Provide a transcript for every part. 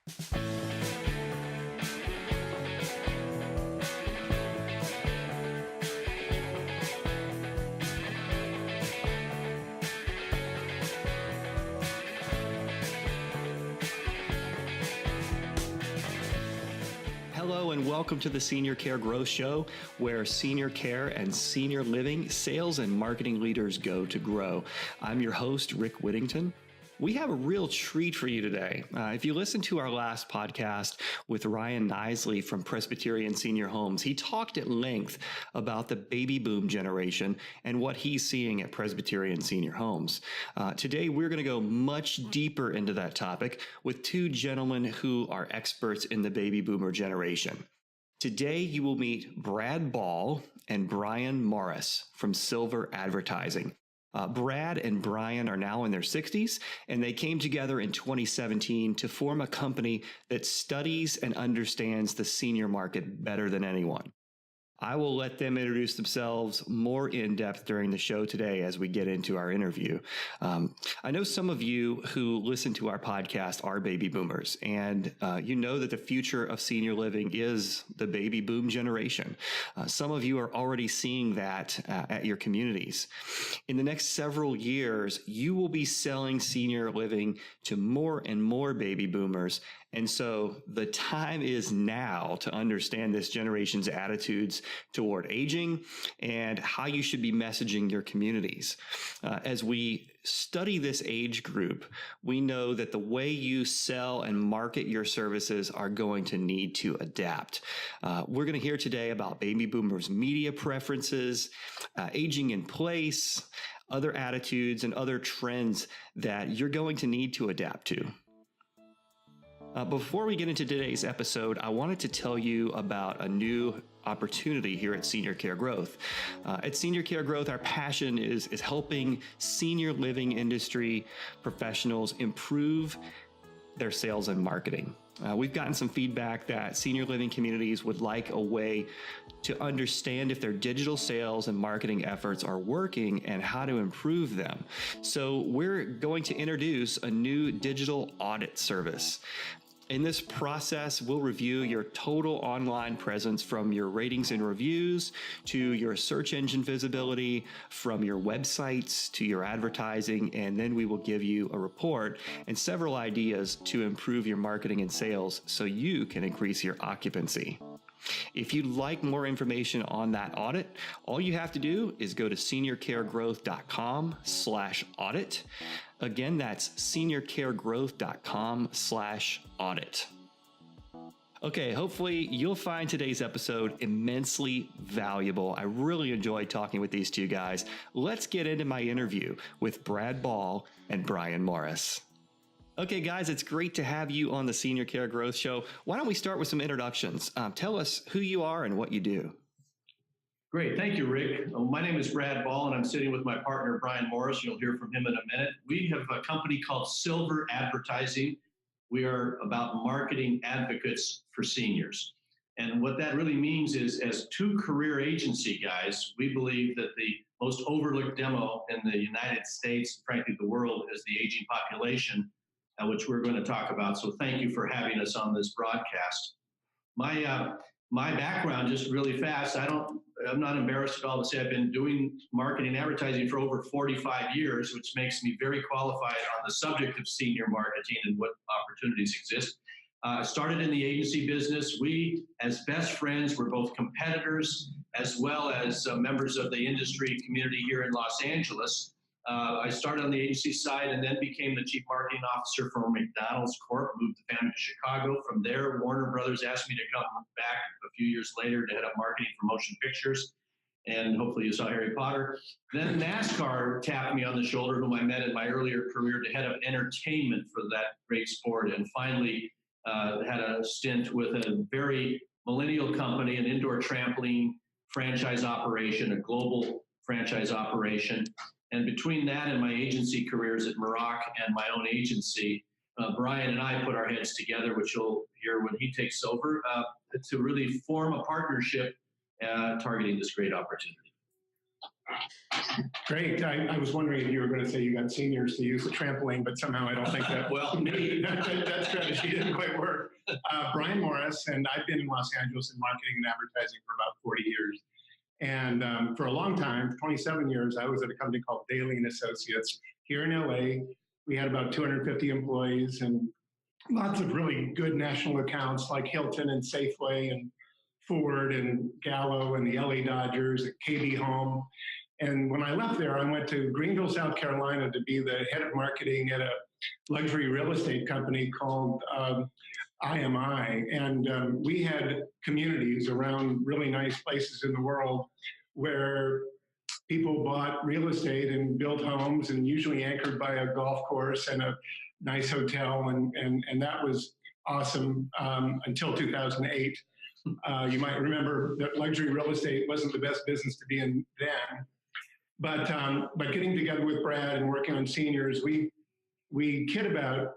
Hello and welcome to the Senior Care Growth Show, where senior care and senior living sales and marketing leaders go to grow. I'm your host, Rick Whittington. We have a real treat for you today. If you listen to our last podcast with Ryan Nisley from Presbyterian Senior Homes, he talked at length about the baby boom generation and what he's seeing at Presbyterian Senior Homes. Today, we're going to go much deeper into that topic with two gentlemen who are experts in the baby boomer generation. Today, you will meet Brad Ball and Brian Morris from Silver Advertising. Brad and Brian are now in their 60s, and they came together in 2017 to form a company that studies and understands the senior market better than anyone. I will let them introduce themselves more in depth during the show today as we get into our interview. I know some of you who listen to our podcast are baby boomers, and you know that the future of senior living is the baby boom generation. Some of you are already seeing that at your communities. In the next several years, you will be selling senior living to more and more baby boomers. And so the time is now to understand this generation's attitudes toward aging and how you should be messaging your communities. As we study this age group, we know that the way you sell and market your services are going to need to adapt. We're going to hear today about baby boomers' media preferences, aging in place, other attitudes, and other trends that you're going to need to adapt to. Before we get into today's episode, I wanted to tell you about a new opportunity here at Senior Care Growth. At Senior Care Growth, our passion is helping senior living industry professionals improve their sales and marketing. We've gotten some feedback that senior living communities would like a way to understand if their digital sales and marketing efforts are working and how to improve them. So we're going to introduce a new digital audit service. In this process, we'll review your total online presence from your ratings and reviews to your search engine visibility, from your websites to your advertising, and then we will give you a report and several ideas to improve your marketing and sales so you can increase your occupancy. If you'd like more information on that audit, all you have to do is go to seniorcaregrowth.com/audit. Again, that's seniorcaregrowth.com/audit. Okay, hopefully you'll find today's episode immensely valuable. I really enjoyed talking with these two guys. Let's get into my interview with Brad Ball and Brian Morris. Okay, guys, it's great to have you on the Senior Care Growth Show. Why don't we start with some introductions? Tell us who you are and what you do. Great. Thank you, Rick. My name is Brad Ball, and I'm sitting with my partner, Brian Morris. You'll hear from him in a minute. We have a company called Silver Advertising. We are about marketing advocates for seniors. And what that really means is, as two career agency guys, we believe that the most overlooked demo in the United States, frankly, the world, is the aging population, which we're going to talk about. So thank you for having us on this broadcast. My background, just really fast, I'm not embarrassed at all to say I've been doing marketing advertising for over 45 years, which makes me very qualified on the subject of senior marketing and what opportunities exist. I started in the agency business. We, as best friends, were both competitors as well as members of the industry community here in Los Angeles. I started on the agency side and then became the chief marketing officer for McDonald's Corp., moved the family to Chicago. From there, Warner Brothers asked me to come back a few years later to head up marketing for motion pictures. And hopefully you saw Harry Potter. Then NASCAR tapped me on the shoulder, whom I met in my earlier career, to head up entertainment for that great sport. And finally had a stint with a very millennial company, an indoor trampoline franchise operation, a global franchise operation. And between that and my agency careers at Merock and my own agency, Brian and I put our heads together, which you'll hear when he takes over, to really form a partnership targeting this great opportunity. Great. I was wondering if you were going to say you got seniors to use the trampoline, but somehow I don't think that Well, that strategy didn't quite work. Brian Morris, and I've been in Los Angeles in marketing and advertising for about 40 years. And for a long time, 27 years, I was at a company called Daly and Associates here in LA. We had about 250 employees and lots of really good national accounts like Hilton and Safeway and Ford and Gallo and the LA Dodgers, KB Home. And when I left there, I went to Greenville, South Carolina to be the head of marketing at a luxury real estate company called IMI. And we had communities around really nice places in the world where people bought real estate and built homes, and usually anchored by a golf course and a nice hotel. And that was awesome until 2008. You might remember that luxury real estate wasn't the best business to be in then. But getting together with Brad and working on seniors, we kid about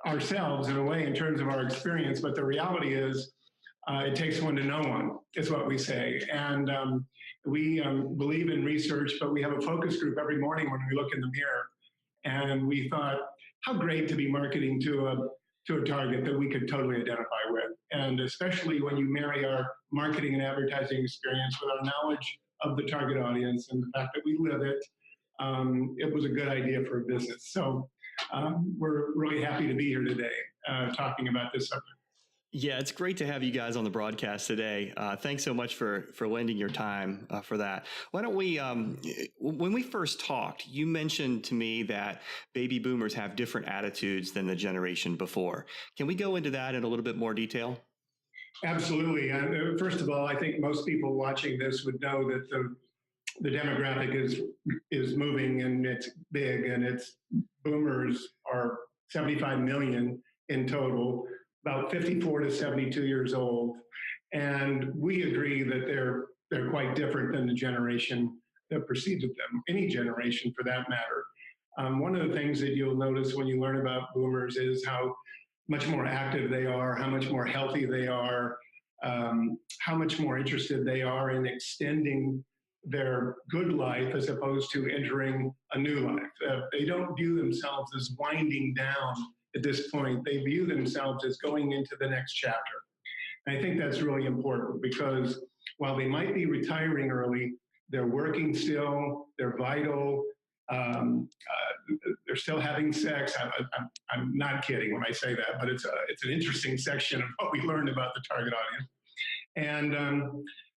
ourselves in a way in terms of our experience, but the reality is it takes one to know one, is what we say. And we believe in research, but we have a focus group every morning when we look in the mirror. And we thought, how great to be marketing to a target that we could totally identify with. And especially when you marry our marketing and advertising experience with our knowledge of the target audience and the fact that we live it, it was a good idea for a business. So we're really happy to be here today talking about this subject. Yeah, it's great to have you guys on the broadcast today. Thanks so much for lending your time for that. Why don't we, when we first talked, you mentioned to me that baby boomers have different attitudes than the generation before. Can we go into that in a little bit more detail? Absolutely. First of all, I think most people watching this would know that the demographic is moving, and it's big, and it's boomers are 75 million in total, about 54 to 72 years old. And we agree that they're quite different than the generation that preceded them, any generation for that matter. One of the things that you'll notice when you learn about boomers is how much more active they are, how much more healthy they are, how much more interested they are in extending their good life as opposed to entering a new life. They don't view themselves as winding down at this point. They view themselves as going into the next chapter. And I think that's really important because while they might be retiring early, they're working still, they're vital, they're still having sex. I'm not kidding when I say that, but it's an interesting section of what we learned about the target audience. And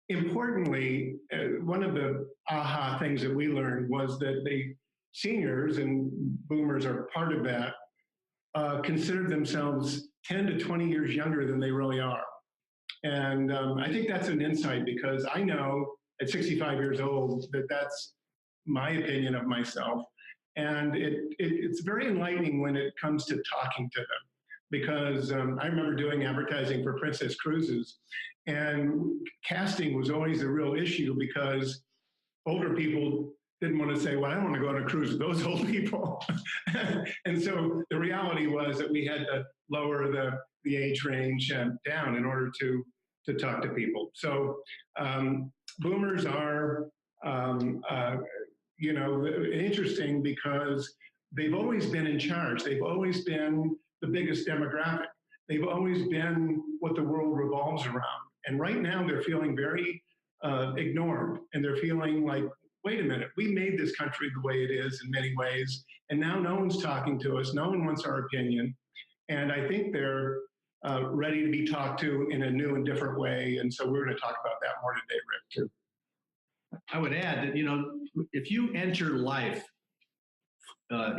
importantly, one of the aha things that we learned was that the seniors, and boomers are part of that, consider themselves 10 to 20 years younger than they really are. And I think that's an insight because I know at 65 years old that that's my opinion of myself. And it's very enlightening when it comes to talking to them, because I remember doing advertising for Princess Cruises, and casting was always a real issue because older people didn't want to say, well, I don't want to go on a cruise with those old people. And so the reality was that we had to lower the age range down in order to talk to people. So boomers are interesting because they've always been in charge. They've always been the biggest demographic. They've always been what the world revolves around. And right now they're feeling very ignored, and they're feeling like, wait a minute, we made this country the way it is in many ways, and now no one's talking to us, no one wants our opinion. And I think they're ready to be talked to in a new and different way. And so we're going to talk about that more today, Rick, too. I would add that, if you enter life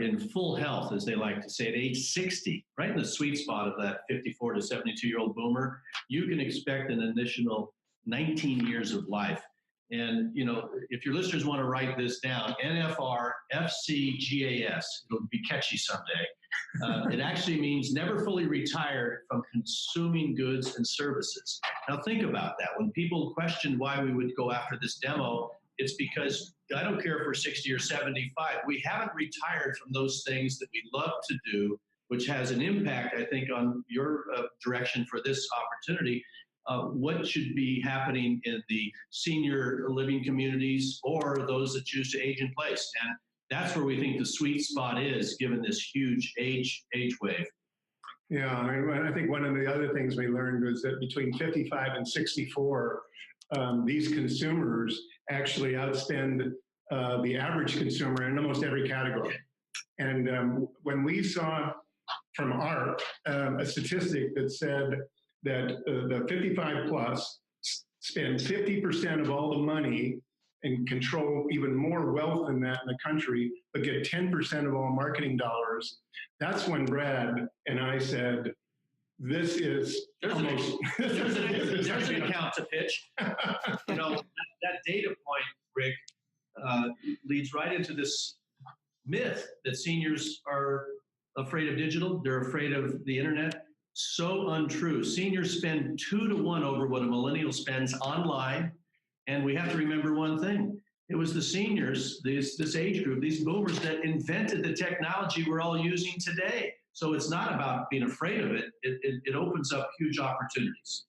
in full health, as they like to say, at age 60, right in the sweet spot of that 54 to 72-year-old boomer, you can expect an additional 19 years of life. And, if your listeners want to write this down, NFR FCGAS, it'll be catchy someday. It actually means never fully retired from consuming goods and services. Now think about that. When people question why we would go after this demo, it's because I don't care if we're 60 or 75. We haven't retired from those things that we love to do, which has an impact, I think, on your direction for this opportunity. what should be happening in the senior living communities or those that choose to age in place. And that's where we think the sweet spot is, given this huge age wave. Yeah, I think one of the other things we learned was that between 55 and 64, these consumers actually outspend the average consumer in almost every category. And when we saw from ARP a statistic that said that the 55 plus spend 50% of all the money and control even more wealth than that in the country, but get 10% of all marketing dollars, that's when Brad and I said, this is there's an account to pitch. You know, that data point, Rick, leads right into this myth that seniors are afraid of digital. They're afraid of the internet. So untrue. Seniors spend 2 to 1 over what a millennial spends online. And we have to remember one thing. It was the seniors, this age group, these boomers, that invented the technology we're all using today. So it's not about being afraid of it. It opens up huge opportunities.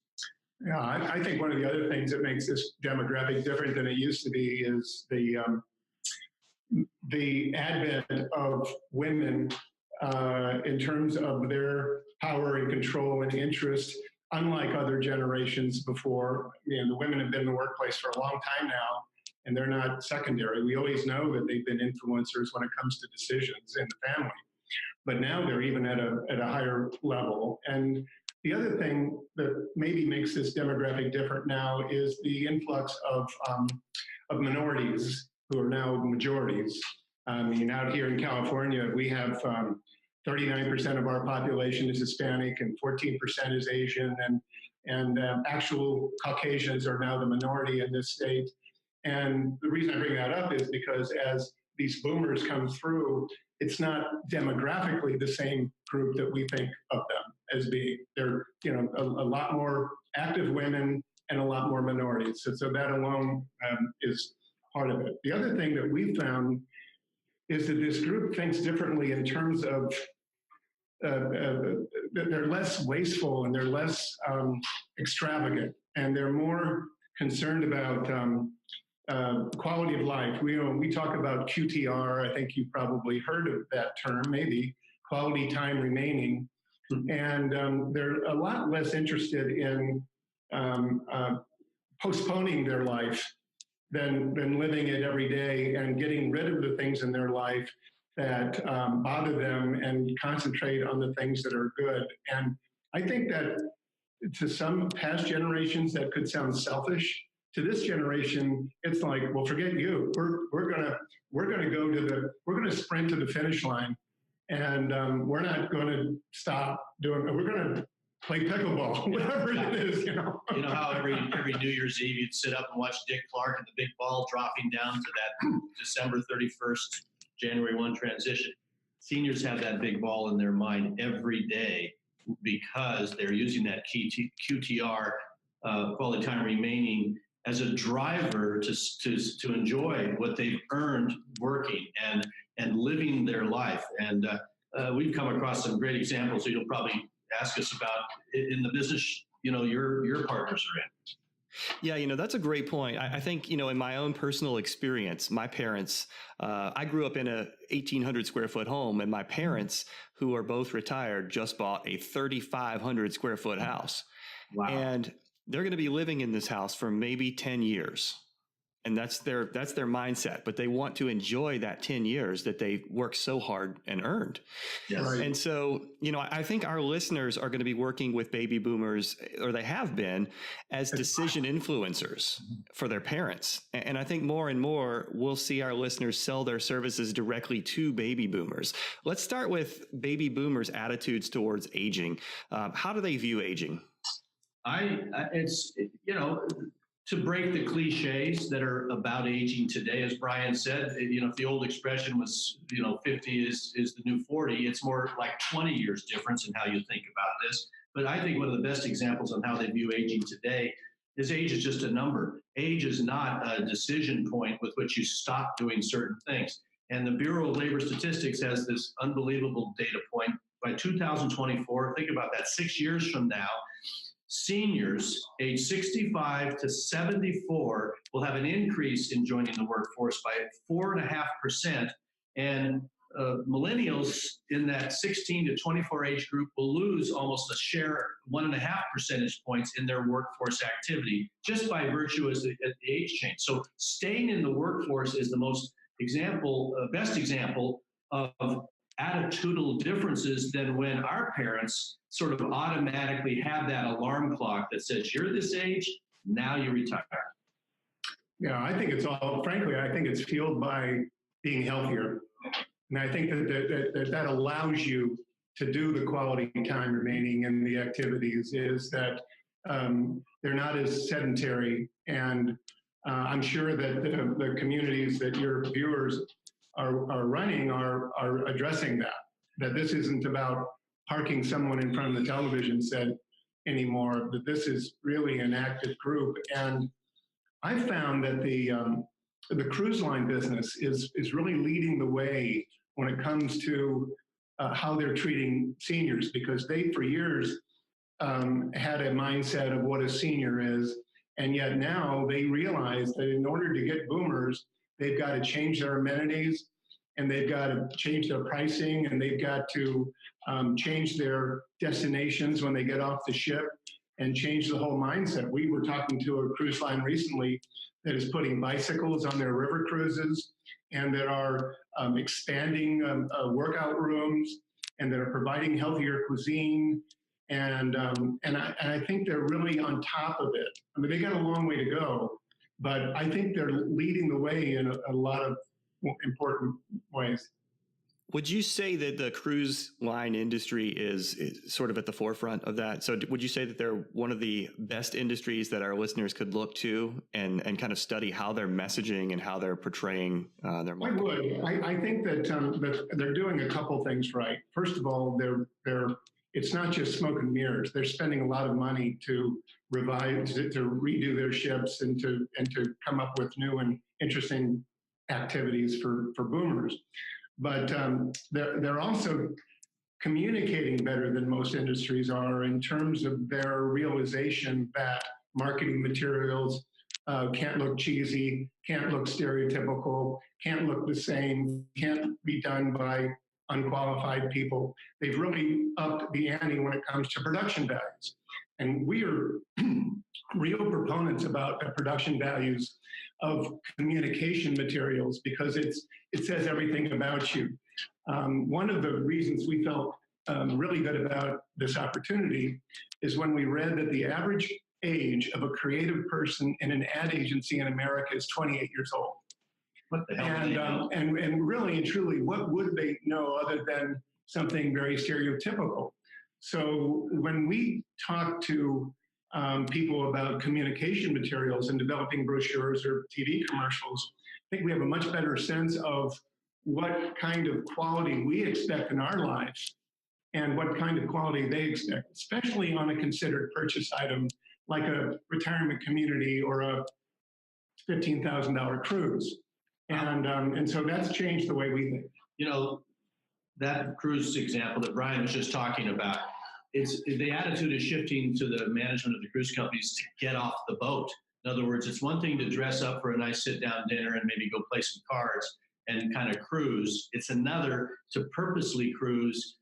Yeah, I think one of the other things that makes this demographic different than it used to be is the advent of women in terms of their power and control and interest. Unlike other generations before, the women have been in the workplace for a long time now, and they're not secondary. We always know that they've been influencers when it comes to decisions in the family, but now they're even at a higher level. And the other thing that maybe makes this demographic different now is the influx of minorities who are now majorities. Out here in California, we have 39% of our population is Hispanic and 14% is Asian, and actual Caucasians are now the minority in this state. And the reason I bring that up is because as these boomers come through, it's not demographically the same group that we think of them as being. They're a lot more active women and a lot more minorities. So that alone is part of it. The other thing that we found is that this group thinks differently in terms of they're less wasteful and they're less extravagant, and they're more concerned about quality of life. We talk about QTR. I think you probably heard of that term, maybe quality time remaining, and they're a lot less interested in postponing their life than living it every day and getting rid of the things in their life that bother them and concentrate on the things that are good. And I think that to some past generations that could sound selfish. To this generation, it's like, well, forget you. We're gonna sprint to the finish line, and we're not going to stop doing. We're going to play pickleball, whatever it is. You know how every New Year's Eve you'd sit up and watch Dick Clark and the big ball dropping down to that December 31st, January 1 transition. Seniors have that big ball in their mind every day because they're using that QTR, quality time remaining, as a driver to enjoy what they've earned working and living their life. And we've come across some great examples that you'll probably ask us about in the business, your partners are in. Yeah, that's a great point. I think, in my own personal experience, my parents, I grew up in a 1,800 square foot home, and my parents, who are both retired, just bought a 3,500 square foot house. Wow. And they're going to be living in this house for maybe 10 years. And that's their mindset, but they want to enjoy that 10 years that they worked so hard and earned. Yes. Right. And so, I think our listeners are going to be working with baby boomers, or they have been, as decision influencers for their parents. And I think more and more we'll see our listeners sell their services directly to baby boomers. Let's start with baby boomers' attitudes towards aging. How do they view aging? To break the cliches that are about aging today, as Brian said, if the old expression was, 50 is the new 40, it's more like 20 years difference in how you think about this. But I think one of the best examples on how they view aging today is age is just a number. Age is not a decision point with which you stop doing certain things. And the Bureau of Labor Statistics has this unbelievable data point. By 2024, think about that, 6 years from now, seniors age 65 to 74 will have an increase in joining the workforce by 4.5%. And millennials in that 16 to 24 age group will lose almost a share, 1.5 percentage points in their workforce activity, just by virtue of the age change. So staying in the workforce is the best example of attitudinal differences than when our parents sort of automatically have that alarm clock that says, you're this age, now you retire. Yeah, I think frankly, I think it's fueled by being healthier. And I think that allows you to do the quality time remaining in the activities, is that they're not as sedentary. And I'm sure that the communities that your viewers are running are addressing that this isn't about parking someone in front of the television set anymore, that this is really an active group. And I found that the cruise line business is really leading the way when it comes to how they're treating seniors, because they, for years, had a mindset of what a senior is. And yet now they realize that in order to get boomers, they've got to change their amenities, and they've got to change their pricing, and they've got to change their destinations when they get off the ship, and change the whole mindset. We were talking to a cruise line recently that is putting bicycles on their river cruises, and that are expanding workout rooms, and that are providing healthier cuisine. And I think they're really on top of it. I mean, they got a long way to go, but I think they're leading the way in a lot of important ways. Would you say that the cruise line industry is sort of at the forefront of that? So would you say that they're one of the best industries that our listeners could look to and kind of study how they're messaging and how they're portraying their market? I would. I think that they're doing a couple things right. First of all, it's not just smoke and mirrors. They're spending a lot of money to revive, to redo their ships, and to come up with new and interesting activities for boomers. But they're also communicating better than most industries are in terms of their realization that marketing materials can't look cheesy, can't look stereotypical, can't look the same, can't be done by unqualified people. They've really upped the ante when it comes to production values. And we are real proponents about the production values of communication materials, because it says everything about you. One of the reasons we felt really good about this opportunity is when we read that the average age of a creative person in an ad agency in America is 28 years old. What the hell? And really and truly, what would they know other than something very stereotypical? So when we talk to people about communication materials and developing brochures or TV commercials, I think we have a much better sense of what kind of quality we expect in our lives and what kind of quality they expect, especially on a considered purchase item like a retirement community or a $15,000 cruise. And so that's changed the way we think. You know, that cruise example that Brian was just talking about, the attitude is shifting to the management of the cruise companies to get off the boat. In other words, it's one thing to dress up for a nice sit-down dinner and maybe go play some cards and kind of cruise. It's another to purposely cruise,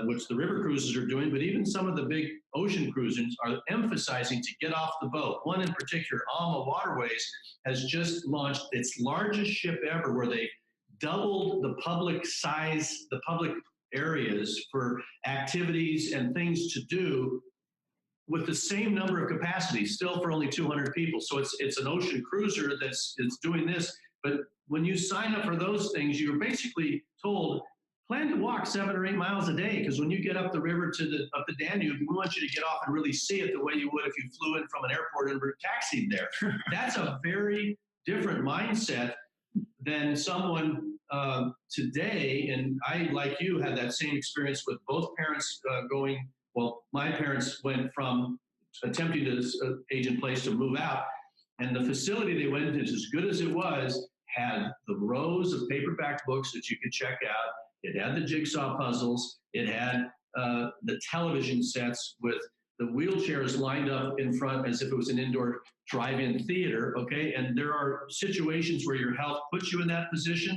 which the river cruises are doing, but even some of the big ocean cruises are emphasizing to get off the boat. One in particular, Alma Waterways, has just launched its largest ship ever, where they doubled the public size, the public areas for activities and things to do with the same number of capacities, still for only 200 people. So it's an ocean cruiser that's doing this. But when you sign up for those things, you're basically told, plan to walk 7 or 8 miles a day, because when you get up the river up the Danube, we want you to get off and really see it the way you would if you flew in from an airport and were taxied there. That's a very different mindset than someone today. And I, like you, had that same experience with both parents going. Well, my parents went from attempting to age in place to move out, and the facility they went to, as good as it was, had the rows of paperback books that you could check out. It had the jigsaw puzzles. It had the television sets with the wheelchairs lined up in front as if it was an indoor drive-in theater, okay? And there are situations where your health puts you in that position,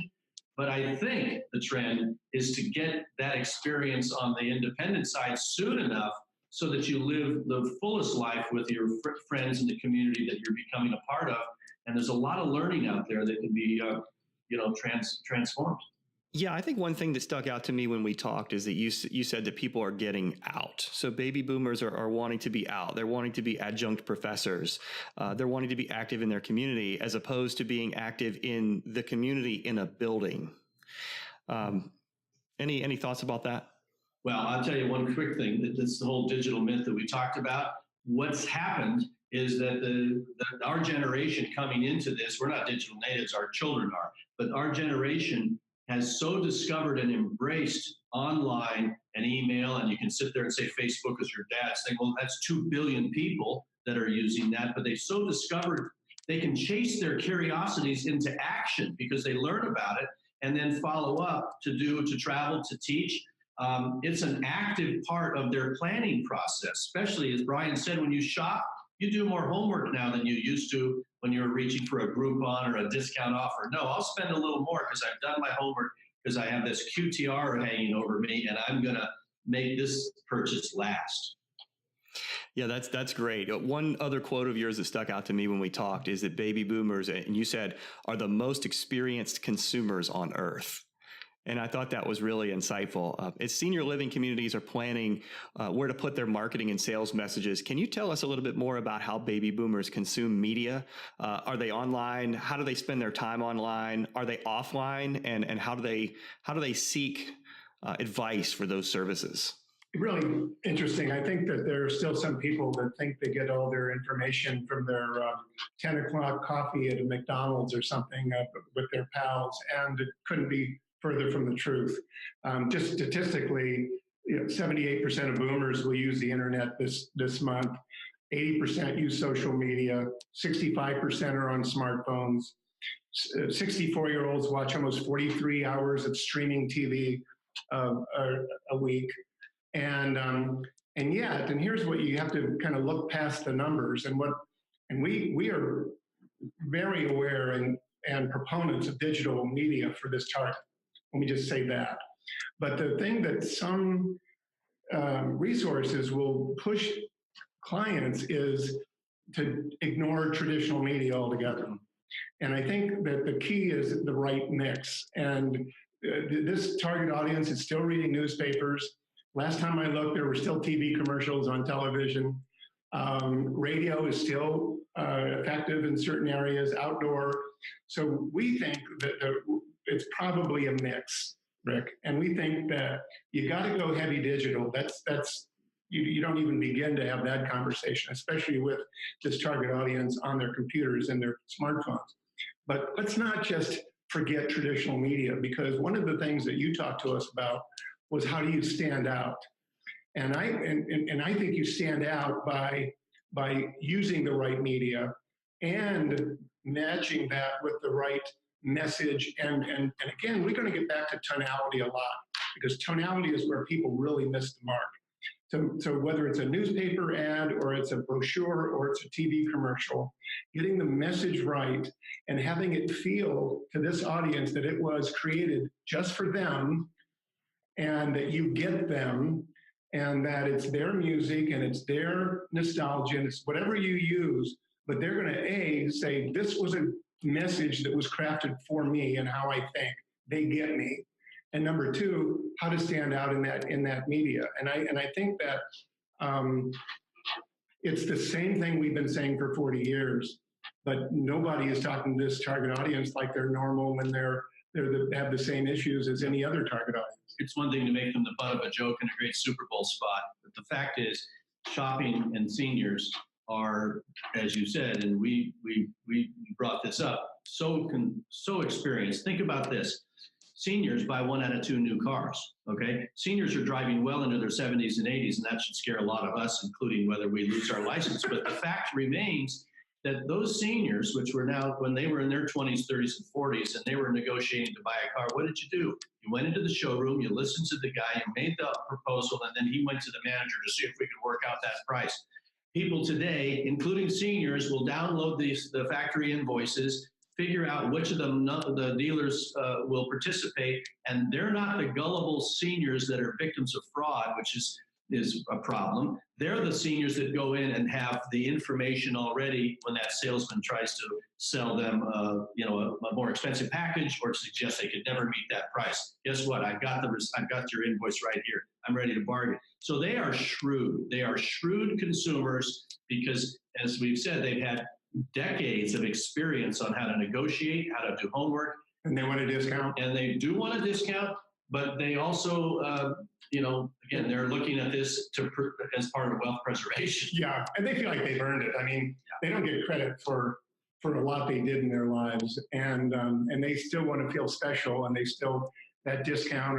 but I think the trend is to get that experience on the independent side soon enough so that you live the fullest life with your friends in the community that you're becoming a part of. And there's a lot of learning out there that can be, transformed. Yeah, I think one thing that stuck out to me when we talked is that you said that people are getting out. So baby boomers are wanting to be out. They're wanting to be adjunct professors. They're wanting to be active in their community as opposed to being active in the community in a building. Any thoughts about that? Well, I'll tell you one quick thing. That's the whole digital myth that we talked about. What's happened is that our generation coming into this, we're not digital natives, our children are, but our generation has so discovered and embraced online and email, and you can sit there and say Facebook is your dad's thing. Well, that's 2 billion people that are using that, but they've so discovered they can chase their curiosities into action because they learn about it and then follow up to travel, to teach. It's an active part of their planning process, especially as Brian said, when you shop, you do more homework now than you used to when you were reaching for a Groupon or a discount offer. No, I'll spend a little more because I've done my homework, because I have this QTR hanging over me and I'm going to make this purchase last. Yeah, that's great. One other quote of yours that stuck out to me when we talked is that baby boomers, and you said, are the most experienced consumers on earth. And I thought that was really insightful. As senior living communities are planning where to put their marketing and sales messages, can you tell us a little bit more about how baby boomers consume media? Are they online? How do they spend their time online? Are they offline? And how do they seek advice for those services? Really interesting. I think that there are still some people that think they get all their information from their 10 o'clock coffee at a McDonald's or something with their pals, and it couldn't be further from the truth. Just statistically, 78% of boomers will use the internet this month. 80% use social media. 65% are on smartphones. 64-year-olds watch almost 43 hours of streaming TV a week. And here's what you have to kind of look past the numbers and we are very aware and proponents of digital media for this target. Let me just say that. But the thing that some resources will push clients is to ignore traditional media altogether. And I think that the key is the right mix. And this target audience is still reading newspapers. Last time I looked, there were still TV commercials on television. Radio is still effective in certain areas, outdoor. So we think that it's probably a mix, Rick. And we think that you got to go heavy digital. That's you don't even begin to have that conversation, especially with this target audience on their computers and their smartphones. But let's not just forget traditional media, because one of the things that you talked to us about was how do you stand out? And I think you stand out by using the right media and matching that with the right message. And again, we're going to get back to tonality a lot, because tonality is where people really miss the mark. So whether it's a newspaper ad or it's a brochure or it's a TV commercial, getting the message right and having it feel to this audience that it was created just for them, and that you get them, and that it's their music and it's their nostalgia and it's whatever you use, but they're going to say, this was a message that was crafted for me and how I think. They get me. And number two, how to stand out in that media. And I think that it's the same thing we've been saying for 40 years, but nobody is talking to this target audience like they're normal when they have the same issues as any other target audience. It's one thing to make them the butt of a joke and a great Super Bowl spot, but the fact is, shopping and seniors are, as you said, and we brought this up, so experienced. Think about this. Seniors buy 1 out of 2 new cars, okay? Seniors are driving well into their 70s and 80s, and that should scare a lot of us, including whether we lose our license. But the fact remains, that those seniors, which were now, when they were in their 20s, 30s, and 40s, and they were negotiating to buy a car, what did you do? You went into the showroom, you listened to the guy, you made the proposal, and then he went to the manager to see if we could work out that price. People today, including seniors, will download the factory invoices, figure out which of them the dealers will participate, and they're not the gullible seniors that are victims of fraud, which is a problem. They're the seniors that go in and have the information already when that salesman tries to sell them, a more expensive package or suggest they could never meet that price. Guess what? I've got your invoice right here. I'm ready to bargain. So they are shrewd. They are shrewd consumers because, as we've said, they've had decades of experience on how to negotiate, how to do homework. And they want a discount. And they do want a discount, but they also, again, they're looking at this as part of wealth preservation. Yeah, and they feel like they've earned it. I mean, they don't get credit for a lot they did in their lives, and they still want to feel special, and they still, that discount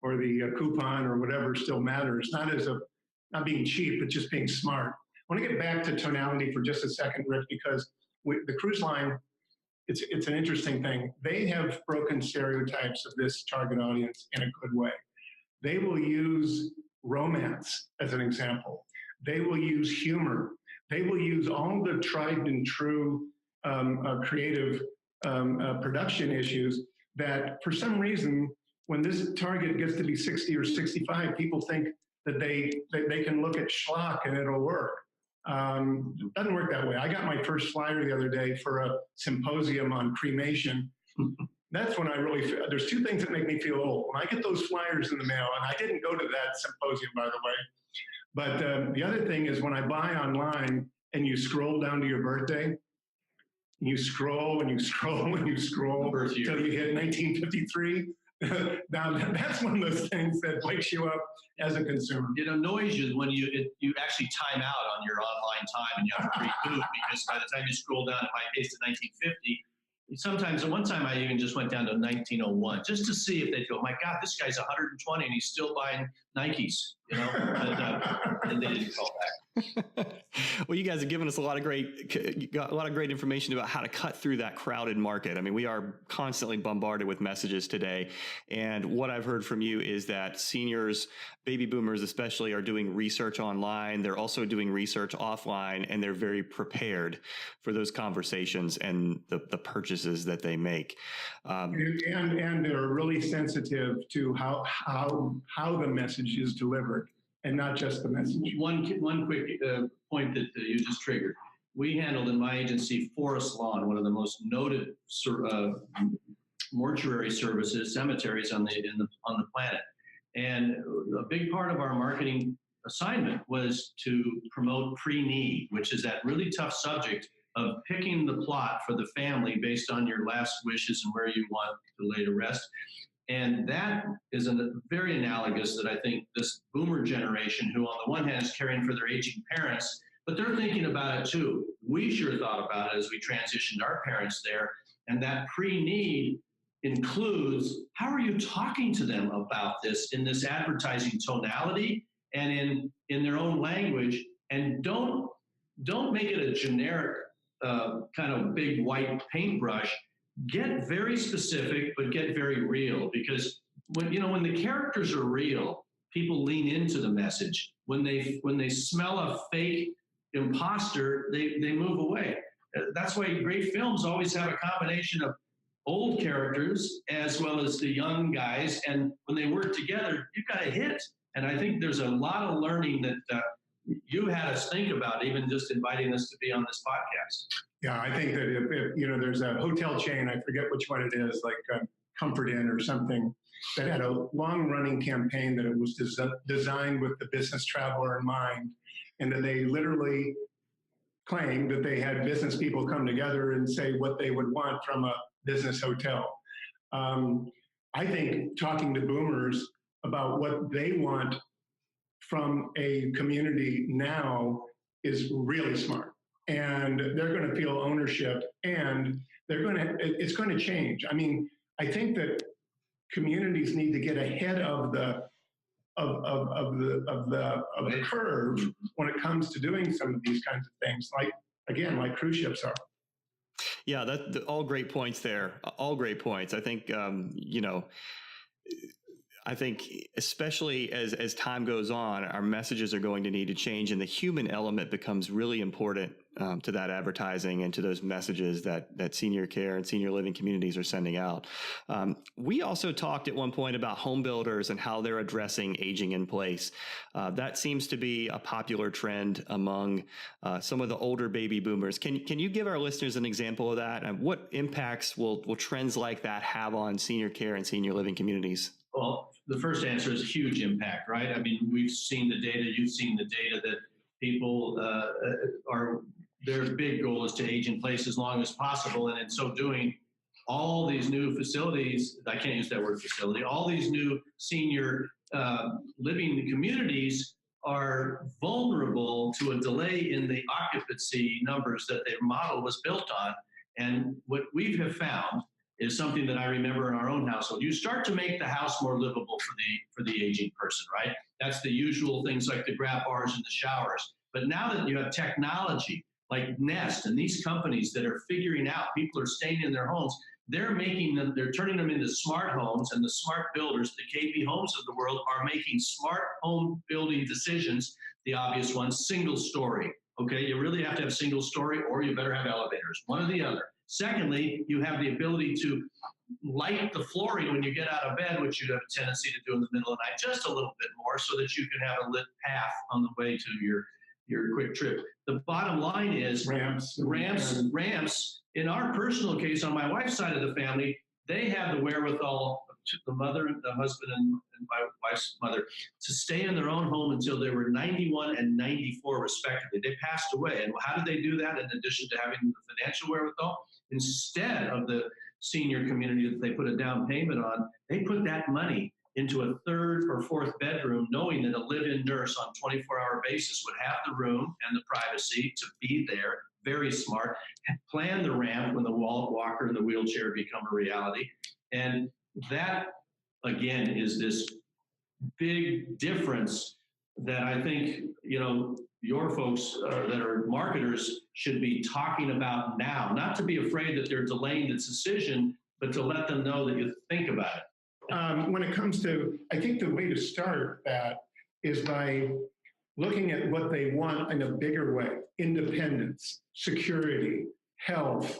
or the coupon or whatever still matters. Not being cheap, but just being smart. I want to get back to tonality for just a second, Rick, because the cruise line, it's an interesting thing. They have broken stereotypes of this target audience in a good way. They will use romance as an example. They will use humor. They will use all the tried and true creative production issues that, for some reason, when this target gets to be 60 or 65, people think that they can look at schlock and it'll work. It doesn't work that way. I got my first flyer the other day for a symposium on cremation. That's when I really feel, there's two things that make me feel old. When I get those flyers in the mail, and I didn't go to that symposium, by the way, but the other thing is when I buy online and you scroll down to your birthday, you scroll and you scroll and you scroll until you hit 1953. Now, that's one of those things that wakes you up as a consumer. It annoys you when you actually time out on your online time and you have to reboot because by the time you scroll down, in my case, to 1950, sometimes, at one time, I even just went down to 1901 just to see if they'd go, my God, this guy's 120 and he's still buying Nikes, and they didn't call back. Well, you guys have given us a lot of great information about how to cut through that crowded market. I mean, we are constantly bombarded with messages today. And what I've heard from you is that seniors, baby boomers especially, are doing research online. They're also doing research offline, and they're very prepared for those conversations and the purchases that they make. And they're really sensitive to how the message is delivered, and not just the message. One quick point that you just triggered. We handled in my agency Forest Lawn, one of the most noted mortuary services, cemeteries on the planet. And a big part of our marketing assignment was to promote pre-need, which is that really tough subject of picking the plot for the family based on your last wishes and where you want to lay to rest. And that is very analogous that I think this boomer generation, who on the one hand is caring for their aging parents, but they're thinking about it too. We sure thought about it as we transitioned our parents there. And that pre-need includes, how are you talking to them about this in this advertising tonality and in their own language? And don't make it a generic kind of big white paintbrush. Get very specific, but get very real, because when the characters are real, people lean into the message. When they smell a fake imposter, they move away. That's why great films always have a combination of old characters as well as the young guys, and when they work together, you've got a hit. And I think there's a lot of learning that you had us think about, even just inviting us to be on this podcast. Yeah, I think that if there's a hotel chain, I forget which one it is, like Comfort Inn or something, that had a long-running campaign that it was designed with the business traveler in mind, and that they literally claimed that they had business people come together and say what they would want from a business hotel. I think talking to boomers about what they want from a community now is really smart. And they're going to feel ownership, and it's going to change. I mean, I think that communities need to get ahead of the curve when it comes to doing some of these kinds of things. again, like cruise ships are. Yeah, all great points there. All great points. I think, I think especially as time goes on, our messages are going to need to change, and the human element becomes really important to that advertising and to those messages that senior care and senior living communities are sending out. We also talked at one point about home builders and how they're addressing aging in place. That seems to be a popular trend among some of the older baby boomers. Can you give our listeners an example of that? And what impacts will trends like that have on senior care and senior living communities? Well, the first answer is huge impact, right? I mean, we've seen the data, you've seen the data that people their big goal is to age in place as long as possible. And in so doing, all these new facilities, I can't use that word facility, all these new senior living communities are vulnerable to a delay in the occupancy numbers that their model was built on. And what we have found is something that I remember in our own household. You start to make the house more livable for the aging person, right? That's the usual things like the grab bars and the showers. But now that you have technology like Nest and these companies that are figuring out people are staying in their homes, they're turning them into smart homes, and the smart builders, the KB Homes of the world, are making smart home building decisions. The obvious one, single story. Okay, you really have to have single story, or you better have elevators, one or the other. Secondly, you have the ability to light the flooring when you get out of bed, which you have a tendency to do in the middle of the night, just a little bit more, so that you can have a lit path on the way to your quick trip. The bottom line is ramps. In our personal case, on my wife's side of the family, they have the wherewithal, the mother, the husband, and my wife's mother, to stay in their own home until they were 91 and 94 respectively. They passed away. And how did they do that? In addition to having the financial wherewithal, instead of the senior community that they put a down payment on, they put that money into a third or fourth bedroom, knowing that a live-in nurse on a 24-hour basis would have the room and the privacy to be there. Very smart. Plan the ramp when the walker and the wheelchair become a reality. And that, again, is this big difference that I think, your folks that are marketers should be talking about now. Not to be afraid that they're delaying the decision, but to let them know that you think about it. When it comes to, I think the way to start that is by looking at what they want in a bigger way: independence, security, health,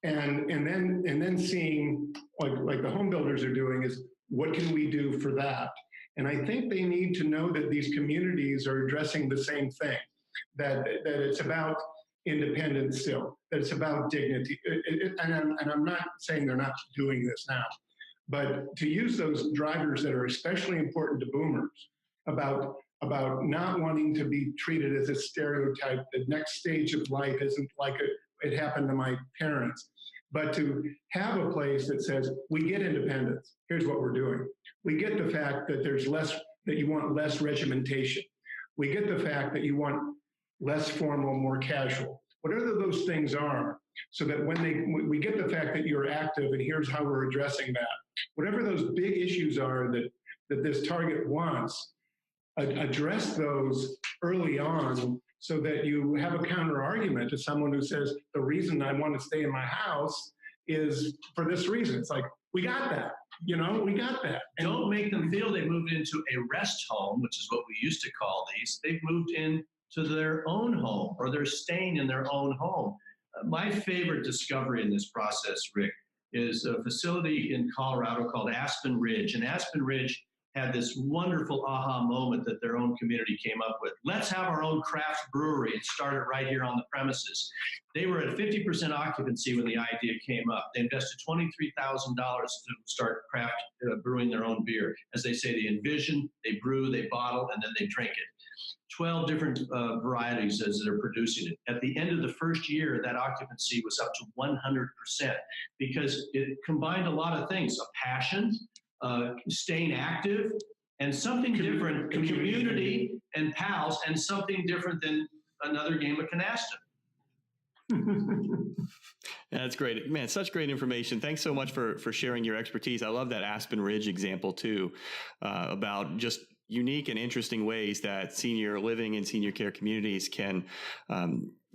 and then seeing, like the home builders are doing, is what can we do for that? And I think they need to know that these communities are addressing the same thing, that it's about independence still, that it's about dignity. And I'm not saying they're not doing this now, but to use those drivers that are especially important to boomers about not wanting to be treated as a stereotype. The next stage of life isn't like it happened to my parents, but to have a place that says, we get independence. Here's what we're doing. We get the fact that that you want less regimentation. We get the fact that you want less formal, more casual. Whatever those things are, so that when we get the fact that you're active, and here's how we're addressing that. Whatever those big issues are that this target wants, address those early on, so that you have a counter argument to someone who says, the reason I want to stay in my house is for this reason. It's like, we got that, we got that. And don't make them feel they moved into a rest home, which is what we used to call these. They've moved into their own home, or they're staying in their own home. My favorite discovery in this process, Rick, is a facility in Colorado called Aspen Ridge. And Aspen Ridge had this wonderful aha moment that their own community came up with. Let's have our own craft brewery and start it right here on the premises. They were at 50% occupancy when the idea came up. They invested $23,000 to start craft brewing their own beer. As they say, they envision, they brew, they bottle, and then they drink it. 12 different varieties as they're producing it. At the end of the first year, that occupancy was up to 100% because it combined a lot of things: a passion, staying active, and something different, community and pals, and something different than another game of canasta. That's great, man. Such great information. Thanks so much for sharing your expertise. I love that Aspen Ridge example too, about just unique and interesting ways that senior living and senior care communities can,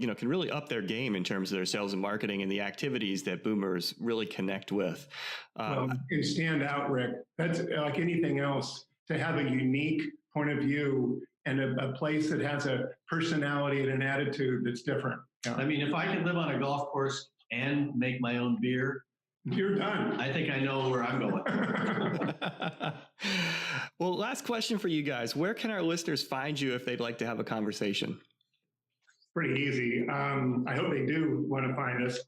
can really up their game in terms of their sales and marketing and the activities that boomers really connect with. And stand out, Rick. That's like anything else, to have a unique point of view and a place that has a personality and an attitude that's different. I mean, if I could live on a golf course and make my own beer, you're done. I think I know where I'm going. Well, last question for you guys. Where can our listeners find you if they'd like to have a conversation? Pretty easy. I hope they do want to find us.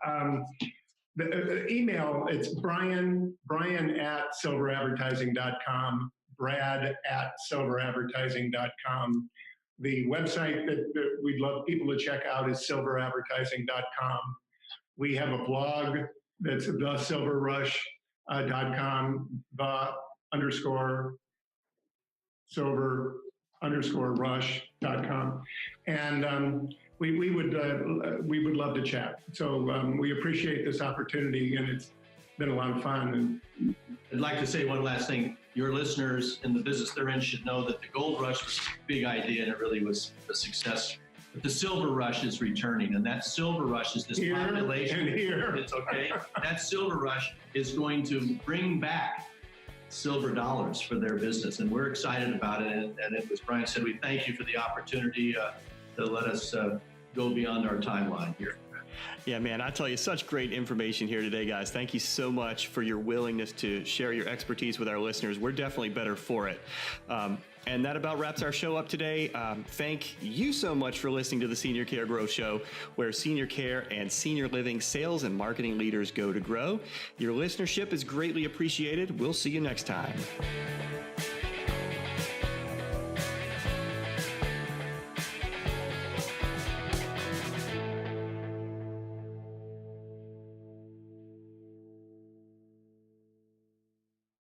The email, it's Brian at silveradvertising.com, Brad at silveradvertising.com. The website that we'd love people to check out is silveradvertising.com. We have a blog that's thesilverrush.com, the_silver_rush.com. And we would love to chat. So we appreciate this opportunity, and it's been a lot of fun. And I'd like to say one last thing. Your listeners in the business they're in should know that the gold rush was a big idea, and it really was a success. But the silver rush is returning, and that silver rush is this population. And here. It's okay. That silver rush is going to bring back silver dollars for their business, and we're excited about it. And as Brian said, we thank you for the opportunity to let us go beyond our timeline here. Yeah, man, I tell you, such great information here today, guys. Thank you so much for your willingness to share your expertise with our listeners. We're definitely better for it. And that about wraps our show up today. Thank you so much for listening to the Senior Care Growth Show, where senior care and senior living sales and marketing leaders go to grow. Your listenership is greatly appreciated. We'll see you next time.